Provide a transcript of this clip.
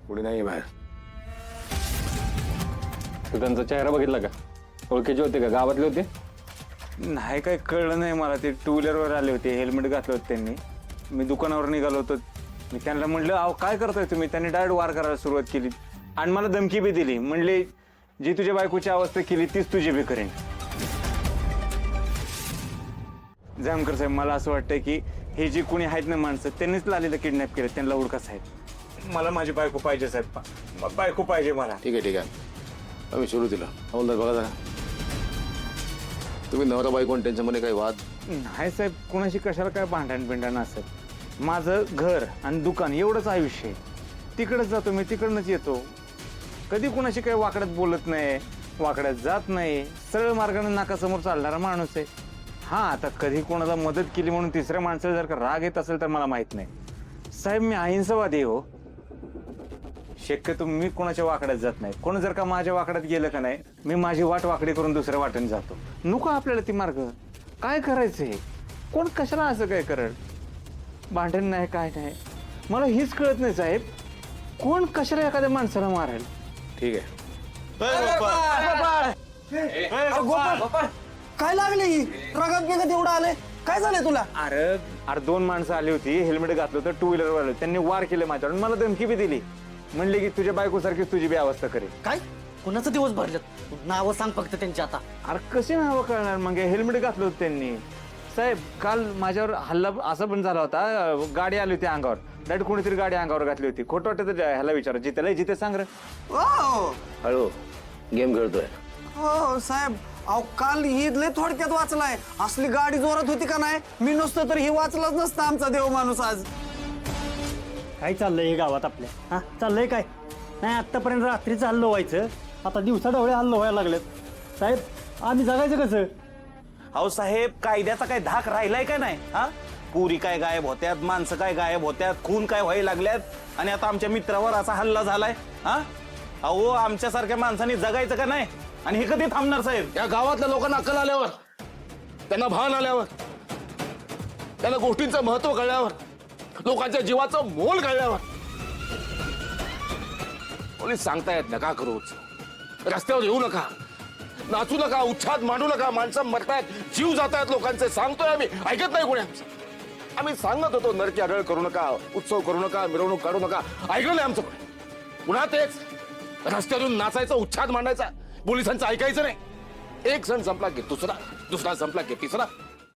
कुणी नाही बाहेर. तू त्यांचा चेहरा बघितला का? ओळखीचे होते का? गावातले होते? नाही काय कळलं नाही मला. ते टू व्हीलरवर आले होते, हेल्मेट घातलं होतं त्यांनी. मी दुकानावर निघालो होतो. मी त्यांना म्हटलं अहो काय करताय तुम्ही? त्यांनी डायरेक्ट वार करायला सुरुवात केली आणि मला धमकी बी दिली. म्हणले जी तुझ्या बायकोची अवस्था केली तीच तुझी बी करेन. जामकर साहेब मला असं वाटतं की हे जे कोणी आहेत ना माणसं त्यांनीच लालीला किडनॅप केलं. त्यांना ओळखा साहेब. मला माझी बायको पाहिजे साहेब. बायको पाहिजे मला. ठीक आहे. आम्ही सोडू तिला. हवालदार बघा जरा. तुम्ही नवरा बायको आणि त्यांच्यामध्ये काही वाद? नाही साहेब, कोणाशी कशाला काय भांडण बिंडण असत. माझं घर आणि दुकान एवढंच आयुष्य आहे. तिकडंच जातो मी, तिकडनंच येतो. कधी कोणाशी काही वाकड्यात बोलत नाही, वाकड्यात जात नाही. सरळ मार्गाने नाकासमोर चालणारा माणूस आहे. हां, आता कधी कोणाला मदत केली म्हणून तिसऱ्या माणसाला जर का राग येत असेल तर मला माहित नाही. साहेब मी अहिंसावादी हो. शक्यतो मी कोणाच्या वाकड्यात जात नाही. कोण जर का माझ्या वाकड्यात गेलं का नाही, मी माझी वाट वाकडी करून दुसऱ्या वाटेने जातो. नको आपल्याला ती मार्ग. काय करायचंय? कोण कशाला असं काय करेल? भांडण नाही काय नाही. मला हेच कळत नाही साहेब, कोण कशाला एखाद्या माणसाला मारेल? ठीक आहे. काय लागली? रगत बिगत एवढं आले? काय झालंय तुला? अरे दोन माणसं आली होती, हेल्मेट घातलं होतं, टू व्हीलर वाले. त्यांनी वार केले माझ्यावर. मला धमकी बी दिली. म्हणले की तुझ्या बायकोसारखीच तुझी बी अवस्था करेल. काय कुणाचं दिवस भरलेत? नावं सांग फक्त त्यांची आता. अरे कशी नावं कळणार? मग हेल्मेट घातलं होतं त्यांनी. साहेब काल माझ्यावर हल्ला असा पण झाला होता. गाडी आली होती अंगावर. डायरेक्ट कोणीतरी गाडी अंगावर घातली होती. खोटं वाटत ह्याला विचारा. जिथे सांग रे. हळू गेम खेळतोय. हो साहेब, अहो काल ईद लय थोडक्यात वाचलाय. असली गाडी जोरात होती का नाही? मी नसतो तर ही वाचलाच नसता आमचा देव माणूस आज. काय चाललंय हे गावात आपल्या? हा चाललंय काय? नाही आत्तापर्यंत रात्रीचं हल्लं व्हायचं, आता दिवसा ढवळे हल्लं व्हायला लागलेत. साहेब आम्ही जगायचं कसं? अहो साहेब, कायद्याचा काय धाक राहिलाय का नाही? हा, पुरी काय गायब होत्यात, माणसं काय गायब होत्यात, खून काय व्हायला लागल्यात आणि आता आमच्या मित्रावर असा हल्ला झालाय. हा, अहो आमच्यासारख्या माणसांनी जगायचं का नाही? आणि हे कधी थांबणार साहेब? या गावातल्या लोकांना अक्कल आल्यावर, त्यांना भान आल्यावर, त्यांना गोष्टींचं महत्व कळल्यावर, लोकांच्या जीवाचं मोल कळल्यावर पोलीस सांगतायत नका करू, रस्त्यावर येऊ नका, नाचू नका, उच्छाद मांडू नका, माणसं मरतायत, जीव जातायत लोकांचे. सांगतोय आम्ही, ऐकत नाही कोणी आमचं. आम्ही सांगत होतो नरकी आढळ करू नका, उत्सव करू नका, मिरवणूक काढू नका, ऐकलं नाही आमचं कोणी. पुन्हा तेच रस्त्यावरून नाचायचं, उच्छाद मांडायचा, पोलिसांचं ऐकायचं नाही. एक सण संपला की दुसरा, दुसरा संपला की तिसरा.